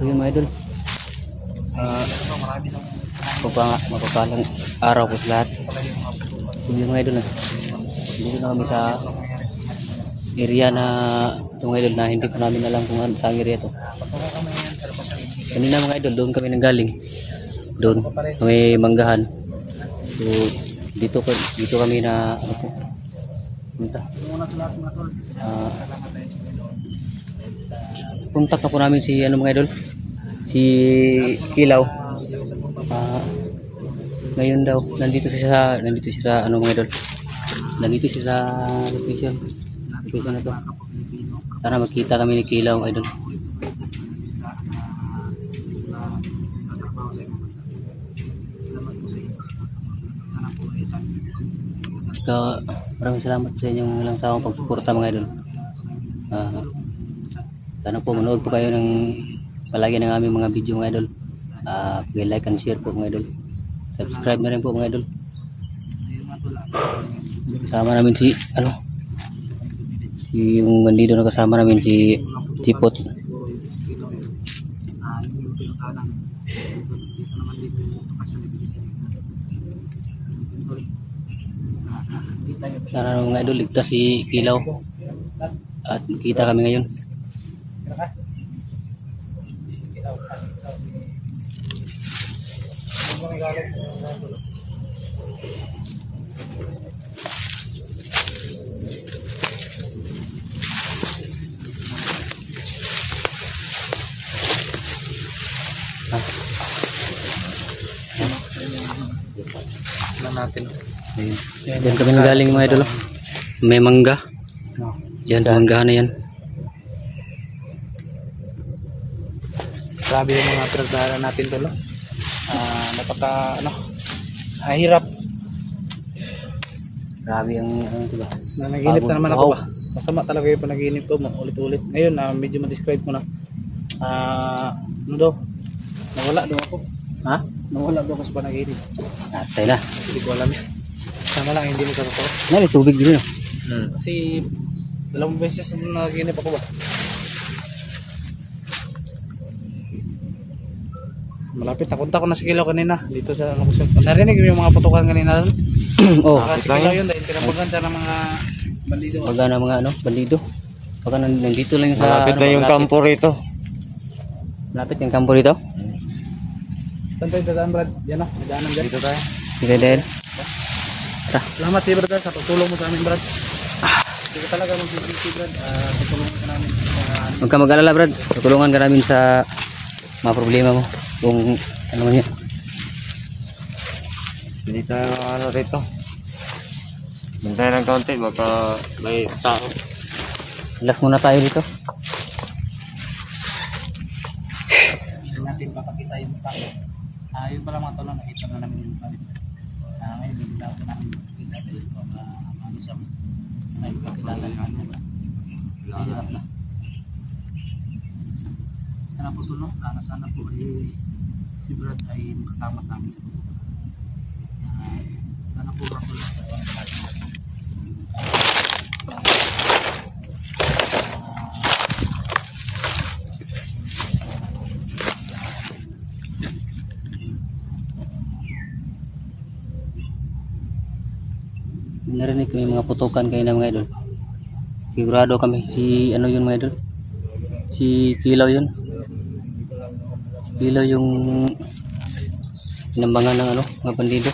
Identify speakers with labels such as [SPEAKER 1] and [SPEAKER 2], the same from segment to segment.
[SPEAKER 1] yun mga idol. Mapapalang araw po sa lahat. So yun mga idol. Dito na kami sa area na ito mga idol na hindi pa namin alam kung saan area to. Kanina mga idol, doon kami nanggaling. Doon kami manggahan. So dito kami na ano po punta. Punta ka po namin si ano mga idol, si Kilaw. Ngayon daw nandito siya sa ano mga idol, nandito siya sa location na to. Tara magkita kami ni Kilaw idol. Maraming salamat sa inyong ilang taong pagsuporta mga idol. Sana po manood po kayo ng palagi ng aming mga video mga idol. Like and share po mga idol. Subscribe na rin po mga idol. Kasama namin si yung bandido na kasama namin si Tipot. Sana mga idol ligtas si Kilaw at kita kami ngayon.
[SPEAKER 2] Natin.
[SPEAKER 1] Yan kami galing mga idol. May mangga. Yan mangga na yan.
[SPEAKER 2] Grabe yung mga pinagdaanan natin tol. Napaka hirap.
[SPEAKER 1] Grabe ang diba?
[SPEAKER 2] Nanaginip na naman ako ba? Masama talaga yung panaginip ko mo ulit-ulit. Ngayon medyo ma-describe ko na. Ano daw? Nawala daw ako.
[SPEAKER 1] Ha?
[SPEAKER 2] Nawala daw ako sa panaginip.
[SPEAKER 1] Atay na.
[SPEAKER 2] Hindi ko alam yan. Sama lang hindi mo sa totoo.
[SPEAKER 1] Nari tubig din.
[SPEAKER 2] Kasi 2 beses na naginip ako ba? Malapit napunta ko na sa Kilaw kanina dito sa narinig yung mga putukan kanina doon. Kasi Kilaw yun dahil pinapagan siya ng mga bandido.
[SPEAKER 1] Pagka na mga bandido. Pagka nandito lang yung sa
[SPEAKER 3] malapit na yung kampo rito.
[SPEAKER 1] Malapit yung kampo rito.
[SPEAKER 2] Saan tayo dadaan Brad? Yan o, dadaanan dyan. Dito tayo.
[SPEAKER 1] Sige din.
[SPEAKER 2] Salamat si Brad sa pagtulong mo sa amin Brad. Hindi ko talaga mag-ibig Brad. Tutulungan ka namin.
[SPEAKER 1] Huwag ka mag-alala Brad. Tutulungan ka namin sa mga problema mo. Kung ano man yan.
[SPEAKER 3] Hindi tayo rito. Bantay ng kaunti, baka may tao.
[SPEAKER 1] Relax muna tayo dito.
[SPEAKER 2] Hindi natin papakita yung mukha. Yun pala mga tolong, nakita na namin yung mukha. Ngayon, hindi na namin makikita dahil ano siya. Ngayon, kakilala siya. Hirap na. Sana po tulong. Sana po si Brad ay makasama sa amin sa buhay. Sana po ako lang.
[SPEAKER 1] Narinig kami mga putukan kayo na mga idol. Sigurado kami si ano yun mga idol. Si Kilaw yun. Si Kilaw yung pinambangan ng mga bandido.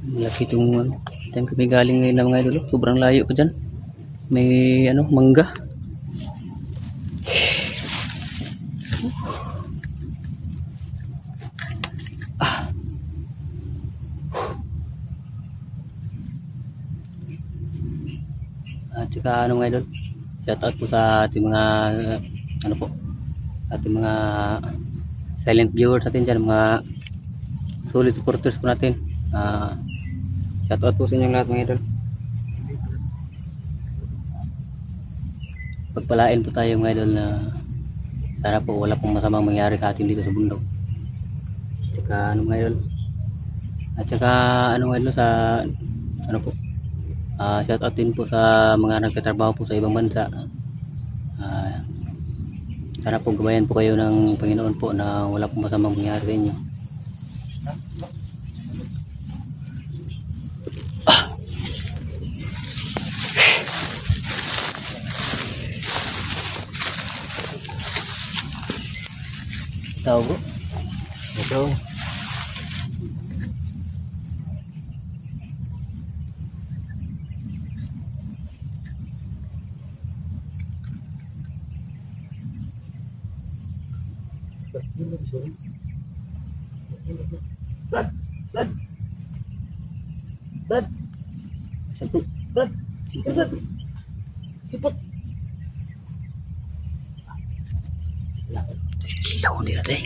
[SPEAKER 1] Malaki itong diyan kami galing ngayon na mga idol. Sobrang layo pa dyan. May mangga. At saka mga idol, shout out po sa ating mga ating mga silent viewers natin dyan, mga solid supporters po natin. Shout out po sa inyong lahat mga idol. Pagpalain po tayo mga idol na Sana po wala pong masamang mangyari sa atin dito sa bundok. At saka ano mga idol? At saka ano mga idol sa ano po? Shout out din po sa mga nagtatrabaho po sa ibang bansa. Ah, Sana po gabayan po kayo ng Panginoon po na wala pong masamang mangyari sa inyo. Tao bro. Ito. Brad. Sipot. Brad. Brad. Sipot. Kilaw nila deh.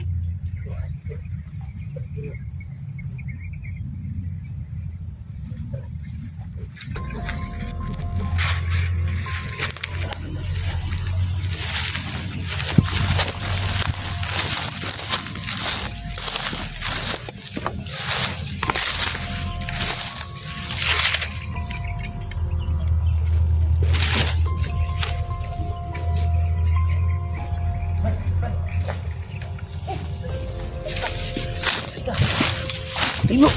[SPEAKER 1] Bro,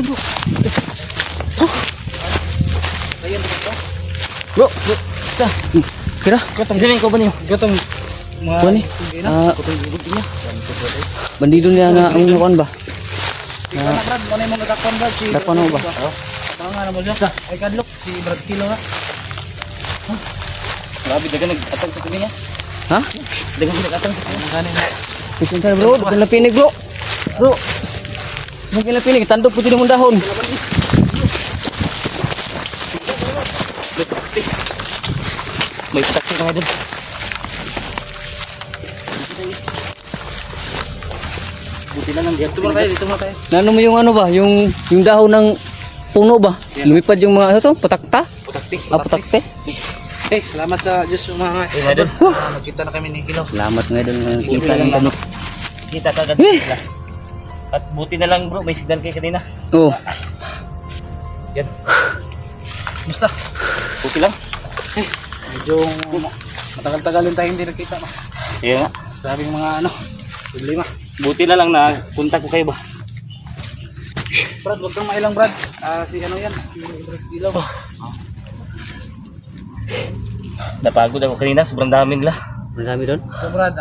[SPEAKER 1] bro.
[SPEAKER 2] Ayan ba ito?
[SPEAKER 1] Bro, kira,
[SPEAKER 2] Gotong.
[SPEAKER 1] sini ko ba niyo?
[SPEAKER 2] Gotong. Mga
[SPEAKER 1] Kuha ni. Bandido niya nga ang lukuan ba?
[SPEAKER 2] Ikaw na Brad, ano yung mga dakon Brad? Si
[SPEAKER 1] Dakon mo ba?
[SPEAKER 2] Mga nga na mo siya. Ay kadlok, si Brad Kilo na.
[SPEAKER 3] Grabe, dagan nag-atang sa kanina.
[SPEAKER 1] Ha?
[SPEAKER 3] Dagan nag-atang sa kanina.
[SPEAKER 2] Ang ganin na.
[SPEAKER 1] Pisintar bro, dukil na pinig bro. Bro. Dukil na pinig, tandok po tinong dahon.
[SPEAKER 3] May sakit na nga dun. Buti na lang diyan.
[SPEAKER 2] Dito muna tayo, dito muna tayo.
[SPEAKER 1] Nano mo yung ano ba, yung dahon ng puno ba? Lumipad yung mga ano to, patakta?
[SPEAKER 3] Putakti.
[SPEAKER 1] Patakte.
[SPEAKER 2] Eh, salamat sa Diyos mga
[SPEAKER 3] Idol.
[SPEAKER 2] Nakita na kami ni Kilo.
[SPEAKER 1] Salamat nga doon ng kita lang kami.
[SPEAKER 3] Kita kagad
[SPEAKER 1] Eh!
[SPEAKER 3] sila. At buti na lang bro, may signal kayo kanina.
[SPEAKER 1] Oh,
[SPEAKER 3] Yan.
[SPEAKER 2] Musta?
[SPEAKER 3] Buti lang.
[SPEAKER 2] Medyo matagal-tagal din tayo hindi nakita. No?
[SPEAKER 3] Kaya nga.
[SPEAKER 2] Sabing mga problema.
[SPEAKER 3] Buti na lang na punta ko kayo ba.
[SPEAKER 2] Brad, huwag kang mailang Brad. Si ano yan? Si Brad Kilo.
[SPEAKER 3] Napagod ako kanina, sobrang dami nila.
[SPEAKER 1] marami doon.
[SPEAKER 2] So Brad,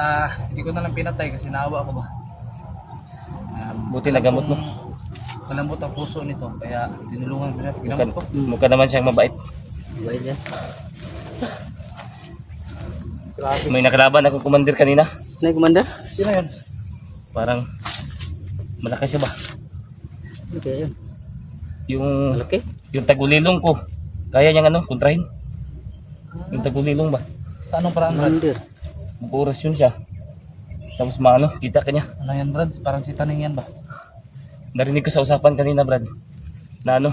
[SPEAKER 2] hindi ko na lang pinatay kasi naawa ako ba.
[SPEAKER 3] Buti na gamot mo.
[SPEAKER 2] Malambot ang puso nito kaya tinulungan ko siya. Ginamot ko.
[SPEAKER 3] Mukha naman siyang mabait.
[SPEAKER 1] Bait yan.
[SPEAKER 2] Grabe.
[SPEAKER 3] May nakalaban akong commander kanina.
[SPEAKER 1] Nay, kumanda?
[SPEAKER 2] Sino yun?
[SPEAKER 3] Parang malakas siya ba?
[SPEAKER 1] Okay, yun.
[SPEAKER 3] Yung
[SPEAKER 1] Malaki?
[SPEAKER 3] yung tagulilong ko. Kaya niyang ano, kontrahin. Yung tagulilong ba?
[SPEAKER 2] Sa anong paraan Brad?
[SPEAKER 1] Commander.
[SPEAKER 3] Mag-oras yun siya. Tapos maano, kita ka niya.
[SPEAKER 2] Ano yan Brad? Parang si Taning yan ba?
[SPEAKER 3] Narinig ko sa usapan kanina, Brad. Na ano,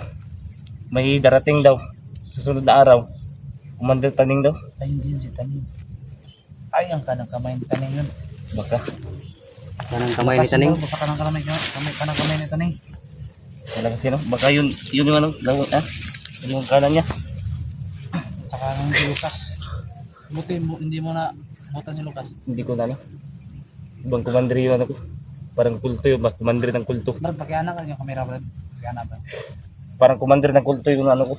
[SPEAKER 3] may darating daw sa sunod na araw. Commander Taning daw.
[SPEAKER 2] Ay hindi yun si Taning. Ay ang kanang kamay ni Taning yun.
[SPEAKER 3] Baka.
[SPEAKER 1] Parang kamay ni Taning.
[SPEAKER 2] Basta kanang kamay ni Taning.
[SPEAKER 3] Wala kasi no. Baka yun yung ano, lawang yung kanan niya.
[SPEAKER 2] Tsaka nang si Lucas. Buti mo, hindi mo na butan si Lucas.
[SPEAKER 3] Hindi ko na ano. Ibang commander yun ano ko. Parang kulto yun, mas commander ng kulto.
[SPEAKER 2] Brad, pakianak ka yung kamera Brad. Pakianak ba?
[SPEAKER 3] Parang commander ng kulto yung ano ko.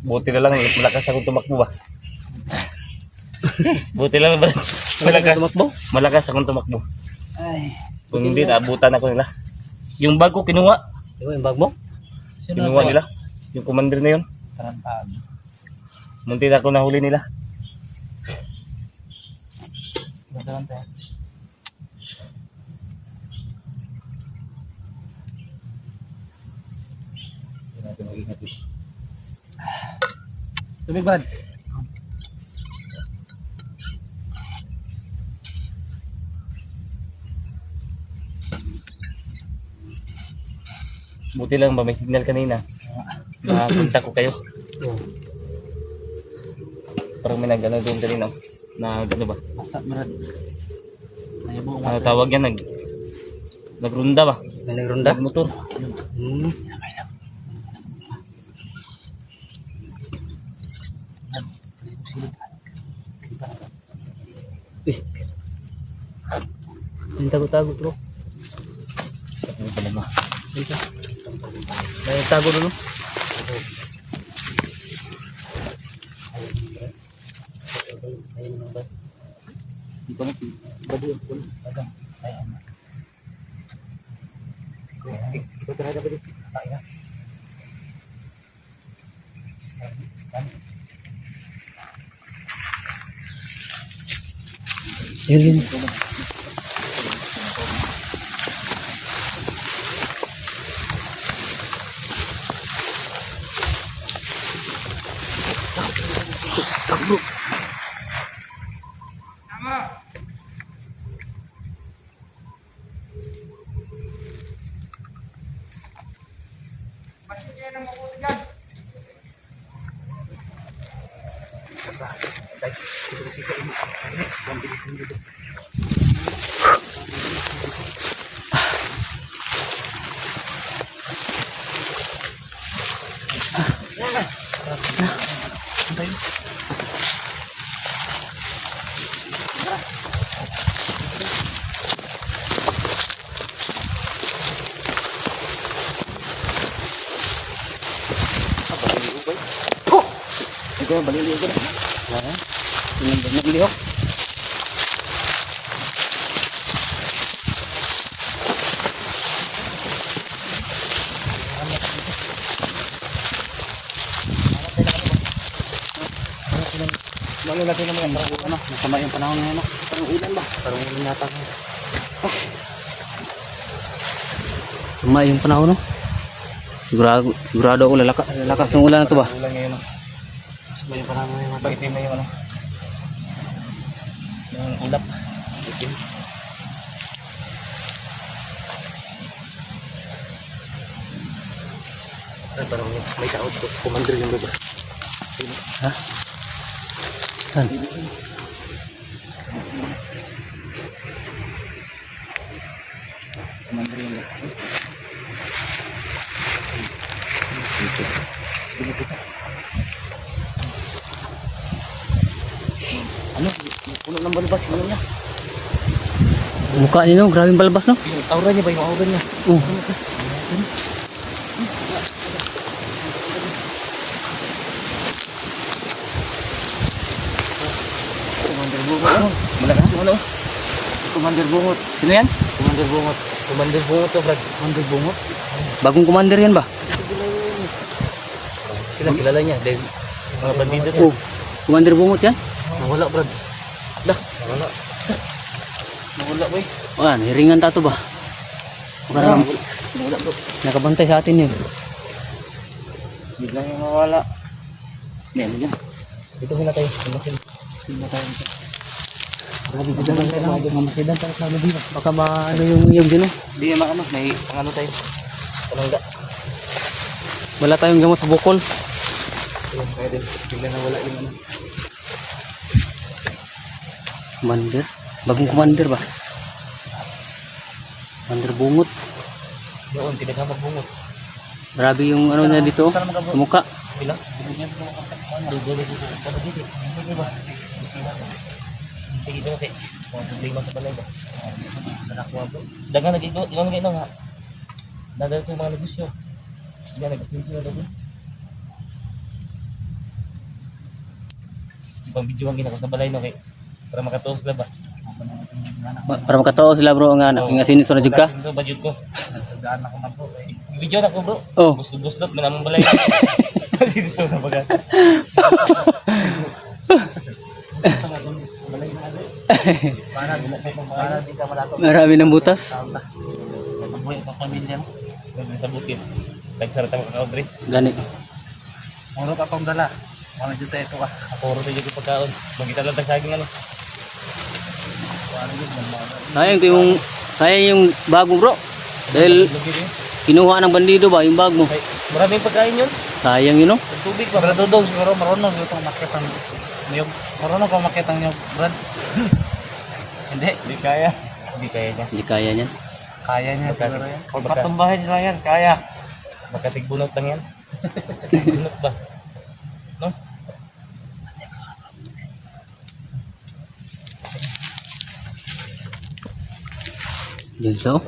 [SPEAKER 3] Buti na lang, malakas akong tumakbo ba? Buti lang ba? Malakas.
[SPEAKER 1] Tumakbo?
[SPEAKER 3] Malakas akong tumakbo.
[SPEAKER 2] Ay.
[SPEAKER 3] Kung hindi, naabutan ako nila. Yung bag ko kinuha.
[SPEAKER 1] Ikaw yung bag mo?
[SPEAKER 2] Sino
[SPEAKER 3] Kinuha nila. Yung commander na yun.
[SPEAKER 2] Tarantado.
[SPEAKER 3] Munti na ako nahuli nila.
[SPEAKER 2] Tarantado. Tubig Brad.
[SPEAKER 3] Buti lang ba may signal kanina. Nakapunta ko kayo.
[SPEAKER 1] Oo.
[SPEAKER 3] Parang may nag ano doon kanina. Ano ba?
[SPEAKER 2] Asa Brad. Nayabo
[SPEAKER 3] Ano tawag yan? Nagrunda ba?
[SPEAKER 1] May nagrunda.
[SPEAKER 3] Motor.
[SPEAKER 1] Hmm. Eh. Yung tago-tago bro.
[SPEAKER 3] Ano pala ba?
[SPEAKER 1] May tago dulu.
[SPEAKER 3] Di ba natin? Bago yung puno. Ikaw talaga ba dito?
[SPEAKER 1] Yun yun.
[SPEAKER 3] Ikaw yung balili ko na.
[SPEAKER 1] Wala. Yung naglihok.
[SPEAKER 3] Ano natin naman yan? Parang
[SPEAKER 2] ano, masama yung panahon ngayon. No?
[SPEAKER 3] Parang ulan ba?
[SPEAKER 2] Parang ulan yata.
[SPEAKER 1] Tuma yung panahon no. Sigurado ako lakas ng ulan na to ba?
[SPEAKER 3] Ulan ngayon.
[SPEAKER 2] Masama yung panahon ngayon.
[SPEAKER 3] Pag-itim na yung ano. Yung ulap. Itim. Parang may kaot ko. Commander yung baba.
[SPEAKER 1] Ha? Saan?
[SPEAKER 3] Commander yung baba. Ano? Puno ng balbas yung ano niya.
[SPEAKER 1] Mukha niyo no, grabing balbas no.
[SPEAKER 3] Yung aura niya ba? Yung aura niya. Commander Bungot. Ano? Malakas yung ano? Commander Bungot.
[SPEAKER 1] Sino yan?
[SPEAKER 3] Commander Bungot. Commander Bungot to, Brad. Commander Bungot?
[SPEAKER 1] Bagong commander yan ba?
[SPEAKER 3] Sila kilala niya. Dahil mga bandido niya.
[SPEAKER 1] Oh, commander bungot yan?
[SPEAKER 3] Nawala, Brad. Lah, nawala. Nawala, boy.
[SPEAKER 1] Wala, hiringan tato ba? Parang
[SPEAKER 3] Nawala, bro.
[SPEAKER 1] nakabantay sa atin yun.
[SPEAKER 3] Biglang yung nawala. Ano yan? Dito muna tayo. Tumasin. Muna tayo dito. Grabe, dito lang tayo. Mamasidan tayo sa lobby.
[SPEAKER 1] Baka ano yung dino.
[SPEAKER 3] Hindi naman ano. May pangano tayo. Panangga.
[SPEAKER 1] Wala tayong gamot sa bukol.
[SPEAKER 3] Ayun, kaya din. Biglang nawala yung ano.
[SPEAKER 1] Commander? Bagong commander ba? Commander bungot.
[SPEAKER 3] Doon, tinaghamag bungot.
[SPEAKER 1] Grabe yung ano niya dito.
[SPEAKER 3] Saan
[SPEAKER 1] Sa mukha.
[SPEAKER 3] Bilang? Dito. Sige ba? Sige ba kasi? Mga problema sa balay ba? Nakakuha bro. Dagan nag-igo. Ikaw nag-igo nga. Nadal sa mga negosyo. Hindi nag-asinsin na doon. Ibang video ang ginako sa balay no kay para makatuos na ba?
[SPEAKER 1] Para makatao sila bro nga nakingasin sa jud ka.
[SPEAKER 3] So budget ko.
[SPEAKER 2] Nagsadaan ako na po.
[SPEAKER 3] Video na ko bro.
[SPEAKER 1] Oh.
[SPEAKER 3] Gusto-gusto na namang balay. Seryoso na baga.
[SPEAKER 2] Para di ka malato.
[SPEAKER 1] Marami ng butas.
[SPEAKER 2] Mabuhay ka pamilya mo.
[SPEAKER 3] Nandun sa bukid. Nagsarata mo kakaudri.
[SPEAKER 1] Gani.
[SPEAKER 2] Muro ka pang dala. Mga dito ito ka.
[SPEAKER 3] Puro tayo yung pagkaon. Magkita lang saging ano.
[SPEAKER 1] Sayang yung bag mo bro. Dahil
[SPEAKER 3] Lugi din.
[SPEAKER 1] kinuha ng bandido ba yung bag mo.
[SPEAKER 3] Ay, maraming pagkain yun.
[SPEAKER 1] Sayang yun no.
[SPEAKER 3] Ang tubig pa.
[SPEAKER 2] Para dudog siguro marunong yung itong makita ng Niyog. Marunong ka makita ng niyog, Brad? Hindi.
[SPEAKER 3] Hindi kaya. Hindi kaya niya.
[SPEAKER 1] Hindi kaya niyan.
[SPEAKER 2] Kaya niya
[SPEAKER 3] Baka-
[SPEAKER 2] siguro yan. Pag
[SPEAKER 3] baka-
[SPEAKER 2] patumbahin nila yan, kaya.
[SPEAKER 3] Makatigbunot lang yan. Bunot ba? No?
[SPEAKER 1] Yun so.